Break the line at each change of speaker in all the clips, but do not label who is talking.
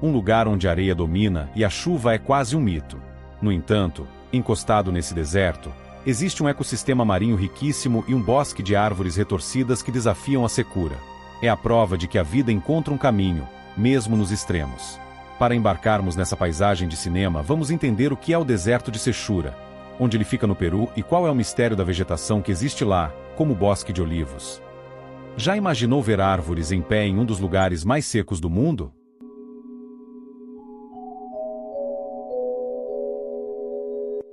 um lugar onde a areia domina e a chuva é quase um mito. No entanto, encostado nesse deserto, existe um ecossistema marinho riquíssimo e um bosque de árvores retorcidas que desafiam a secura. É a prova de que a vida encontra um caminho, mesmo nos extremos. Para embarcarmos nessa paisagem de cinema, vamos entender o que é o deserto de Sechura, onde ele fica no Peru e qual é o mistério da vegetação que existe lá, como o bosque de olivos. Já imaginou ver árvores em pé em um dos lugares mais secos do mundo?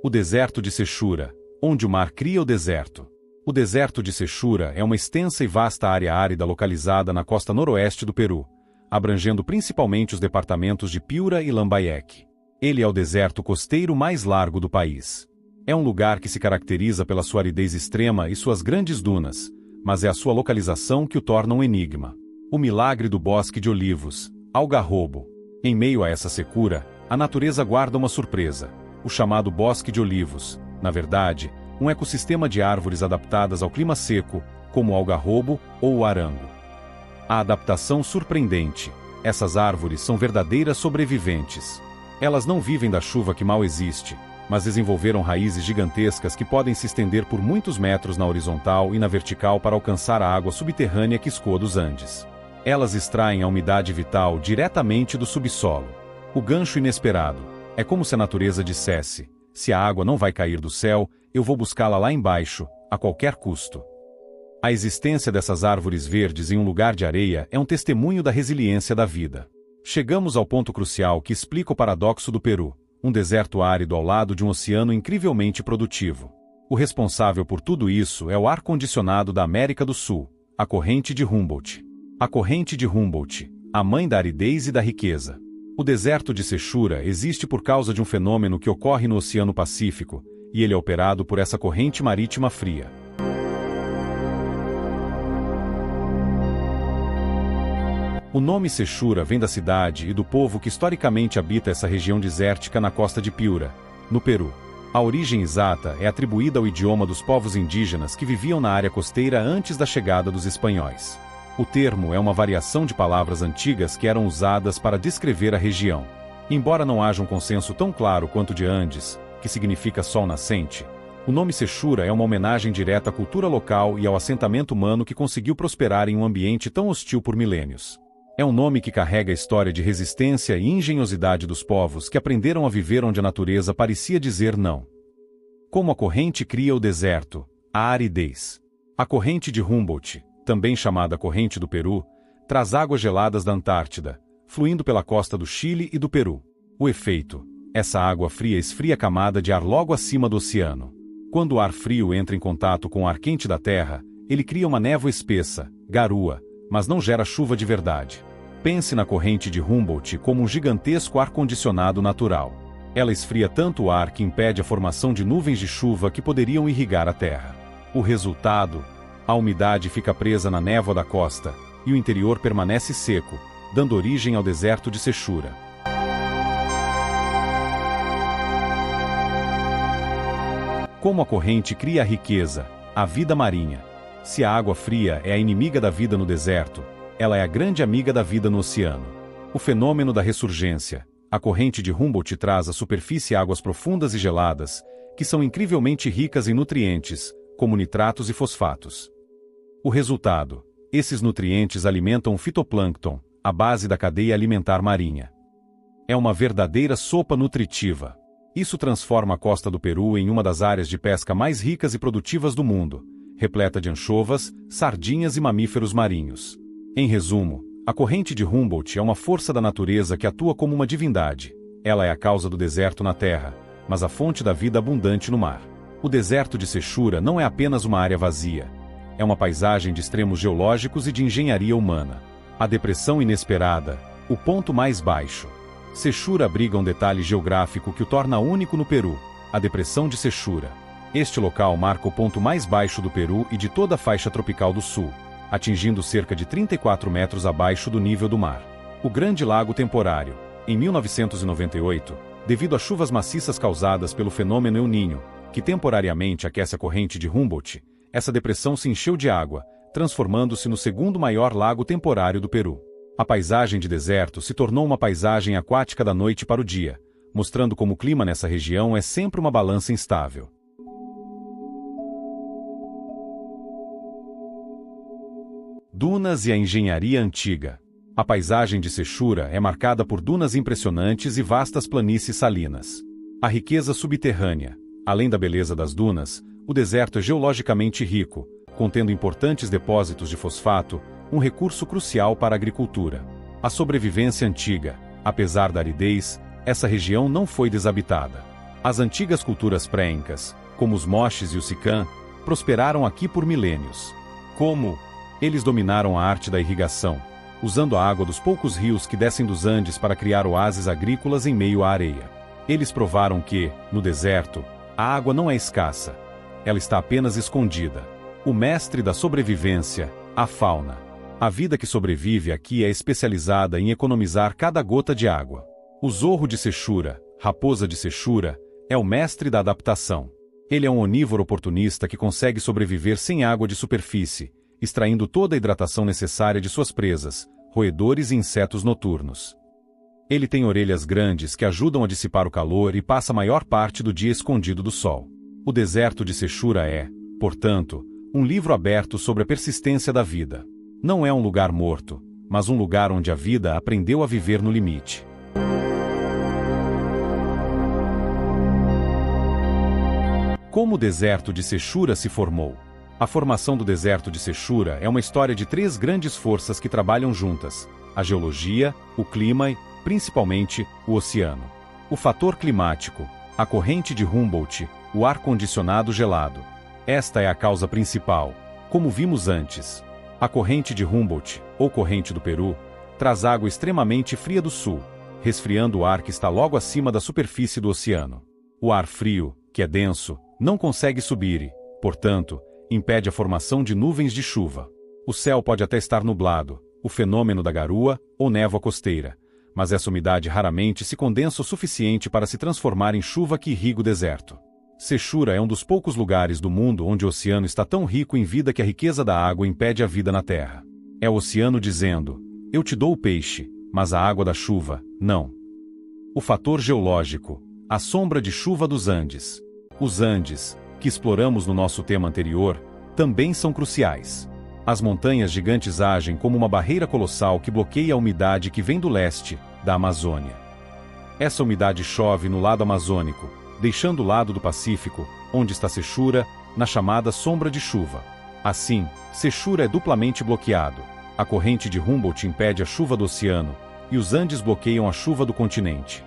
O deserto de Sechura, onde o mar cria o deserto. O deserto de Sechura é uma extensa e vasta área árida localizada na costa noroeste do Peru, abrangendo principalmente os departamentos de Piura e Lambayeque. Ele é o deserto costeiro mais largo do país. É um lugar que se caracteriza pela sua aridez extrema e suas grandes dunas, mas é a sua localização que o torna um enigma. O milagre do bosque de olivos, algarrobo. Em meio a essa secura, a natureza guarda uma surpresa, o chamado bosque de olivos, na verdade, um ecossistema de árvores adaptadas ao clima seco, como o algarrobo ou o arango. A adaptação surpreendente. Essas árvores são verdadeiras sobreviventes. Elas não vivem da chuva que mal existe, mas desenvolveram raízes gigantescas que podem se estender por muitos metros na horizontal e na vertical para alcançar a água subterrânea que escoa dos Andes. Elas extraem a umidade vital diretamente do subsolo. O gancho inesperado. É como se a natureza dissesse: se a água não vai cair do céu, eu vou buscá-la lá embaixo, a qualquer custo. A existência dessas árvores verdes em um lugar de areia é um testemunho da resiliência da vida. Chegamos ao ponto crucial que explica o paradoxo do Peru, um deserto árido ao lado de um oceano incrivelmente produtivo. O responsável por tudo isso é o ar-condicionado da América do Sul, a corrente de Humboldt. A corrente de Humboldt, a mãe da aridez e da riqueza. O deserto de Sechura existe por causa de um fenômeno que ocorre no Oceano Pacífico, e ele é operado por essa corrente marítima fria. O nome Sechura vem da cidade e do povo que historicamente habita essa região desértica na costa de Piura, no Peru. A origem exata é atribuída ao idioma dos povos indígenas que viviam na área costeira antes da chegada dos espanhóis. O termo é uma variação de palavras antigas que eram usadas para descrever a região. Embora não haja um consenso tão claro quanto o de Andes, que significa sol nascente, o nome Sechura é uma homenagem direta à cultura local e ao assentamento humano que conseguiu prosperar em um ambiente tão hostil por milênios. É um nome que carrega a história de resistência e engenhosidade dos povos que aprenderam a viver onde a natureza parecia dizer não. Como a corrente cria o deserto, a aridez. A corrente de Humboldt, também chamada corrente do Peru, traz águas geladas da Antártida, fluindo pela costa do Chile e do Peru. O efeito: essa água fria esfria a camada de ar logo acima do oceano. Quando o ar frio entra em contato com o ar quente da Terra, ele cria uma névoa espessa, garoa, mas não gera chuva de verdade. Pense na corrente de Humboldt como um gigantesco ar-condicionado natural. Ela esfria tanto o ar que impede a formação de nuvens de chuva que poderiam irrigar a Terra. O resultado: a umidade fica presa na névoa da costa, e o interior permanece seco, dando origem ao deserto de Sechura. Como a corrente cria a riqueza, a vida marinha. Se a água fria é a inimiga da vida no deserto, ela é a grande amiga da vida no oceano. O fenômeno da ressurgência. A corrente de Humboldt traz à superfície águas profundas e geladas, que são incrivelmente ricas em nutrientes, como nitratos e fosfatos. O resultado: esses nutrientes alimentam o fitoplâncton, a base da cadeia alimentar marinha. É uma verdadeira sopa nutritiva. Isso transforma a costa do Peru em uma das áreas de pesca mais ricas e produtivas do mundo, repleta de anchovas, sardinhas e mamíferos marinhos. Em resumo, a corrente de Humboldt é uma força da natureza que atua como uma divindade. Ela é a causa do deserto na terra, mas a fonte da vida abundante no mar. O deserto de Sechura não é apenas uma área vazia. É uma paisagem de extremos geológicos e de engenharia humana. A depressão inesperada, o ponto mais baixo. Sechura abriga um detalhe geográfico que o torna único no Peru, a depressão de Sechura. Este local marca o ponto mais baixo do Peru e de toda a faixa tropical do sul, atingindo cerca de 34 metros abaixo do nível do mar. O Grande Lago Temporário. Em 1998, devido a chuvas maciças causadas pelo fenômeno El Niño, que temporariamente aquece a corrente de Humboldt, essa depressão se encheu de água, transformando-se no segundo maior lago temporário do Peru. A paisagem de deserto se tornou uma paisagem aquática da noite para o dia, mostrando como o clima nessa região é sempre uma balança instável. Dunas e a engenharia antiga. A paisagem de Sechura é marcada por dunas impressionantes e vastas planícies salinas. A riqueza subterrânea. Além da beleza das dunas, o deserto é geologicamente rico, contendo importantes depósitos de fosfato, um recurso crucial para a agricultura. A sobrevivência antiga. Apesar da aridez, essa região não foi desabitada. As antigas culturas pré-incas, como os moches e o Sican, prosperaram aqui por milênios. Como eles dominaram a arte da irrigação, usando a água dos poucos rios que descem dos Andes para criar oásis agrícolas em meio à areia. Eles provaram que, no deserto, a água não é escassa. Ela está apenas escondida. O mestre da sobrevivência, a fauna. A vida que sobrevive aqui é especializada em economizar cada gota de água. O zorro de Sechura, raposa de Sechura, é o mestre da adaptação. Ele é um onívoro oportunista que consegue sobreviver sem água de superfície, extraindo toda a hidratação necessária de suas presas, roedores e insetos noturnos. Ele tem orelhas grandes que ajudam a dissipar o calor e passa a maior parte do dia escondido do sol. O deserto de Sechura é, portanto, um livro aberto sobre a persistência da vida. Não é um lugar morto, mas um lugar onde a vida aprendeu a viver no limite. Como o deserto de Sechura se formou? A formação do deserto de Sechura é uma história de 3 grandes forças que trabalham juntas: a geologia, o clima e, principalmente, o oceano. O fator climático, a corrente de Humboldt, o ar-condicionado gelado. Esta é a causa principal, como vimos antes. A corrente de Humboldt, ou corrente do Peru, traz água extremamente fria do sul, resfriando o ar que está logo acima da superfície do oceano. O ar frio, que é denso, não consegue subir e, portanto, impede a formação de nuvens de chuva. O céu pode até estar nublado, o fenômeno da garoa ou névoa costeira, mas essa umidade raramente se condensa o suficiente para se transformar em chuva que irriga o deserto. Sechura é um dos poucos lugares do mundo onde o oceano está tão rico em vida que a riqueza da água impede a vida na terra. É o oceano dizendo: eu te dou o peixe, mas a água da chuva, não. O fator geológico, a sombra de chuva dos Andes. Os Andes, que exploramos no nosso tema anterior, também são cruciais. As montanhas gigantes agem como uma barreira colossal que bloqueia a umidade que vem do leste, da Amazônia. Essa umidade chove no lado amazônico, deixando o lado do Pacífico, onde está Sechura, na chamada sombra de chuva. Assim, Sechura é duplamente bloqueado. A corrente de Humboldt impede a chuva do oceano, e os Andes bloqueiam a chuva do continente.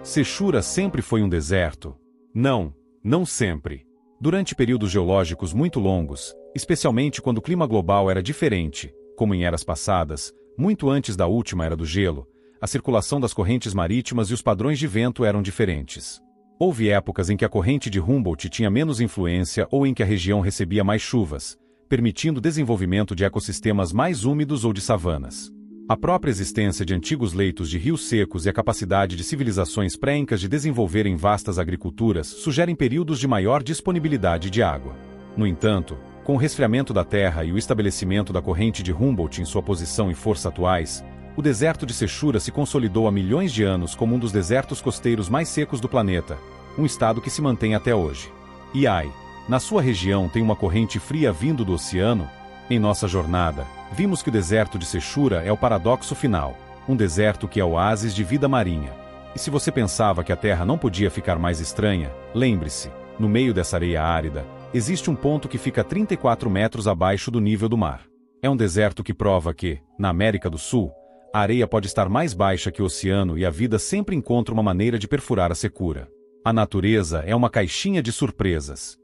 Sechura sempre foi um deserto? Não, não sempre. Durante períodos geológicos muito longos, especialmente quando o clima global era diferente, como em eras passadas, muito antes da última era do gelo, a circulação das correntes marítimas e os padrões de vento eram diferentes. Houve épocas em que a corrente de Humboldt tinha menos influência ou em que a região recebia mais chuvas, permitindo o desenvolvimento de ecossistemas mais úmidos ou de savanas. A própria existência de antigos leitos de rios secos e a capacidade de civilizações pré-incas de desenvolverem vastas agriculturas sugerem períodos de maior disponibilidade de água. No entanto, com o resfriamento da Terra e o estabelecimento da corrente de Humboldt em sua posição e força atuais, o deserto de Sechura se consolidou há milhões de anos como um dos desertos costeiros mais secos do planeta, um estado que se mantém até hoje. E ai, na sua região tem uma corrente fria vindo do oceano? Em nossa jornada, vimos que o deserto de Sechura é o paradoxo final, um deserto que é oásis de vida marinha. E se você pensava que a Terra não podia ficar mais estranha, lembre-se, no meio dessa areia árida, existe um ponto que fica 34 metros abaixo do nível do mar. É um deserto que prova que, na América do Sul, a areia pode estar mais baixa que o oceano e a vida sempre encontra uma maneira de perfurar a secura. A natureza é uma caixinha de surpresas.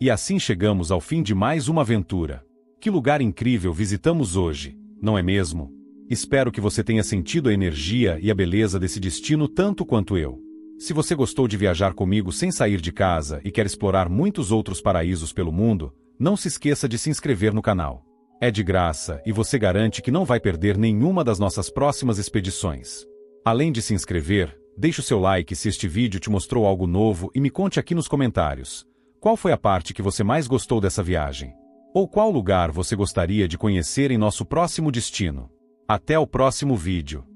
E assim chegamos ao fim de mais uma aventura. Que lugar incrível visitamos hoje, não é mesmo? Espero que você tenha sentido a energia e a beleza desse destino tanto quanto eu. Se você gostou de viajar comigo sem sair de casa e quer explorar muitos outros paraísos pelo mundo, não se esqueça de se inscrever no canal. É de graça e você garante que não vai perder nenhuma das nossas próximas expedições. Além de se inscrever, Deixe o seu like se este vídeo te mostrou algo novo e me conte aqui nos comentários. Qual foi a parte que você mais gostou dessa viagem? Ou qual lugar você gostaria de conhecer em nosso próximo destino? Até o próximo vídeo.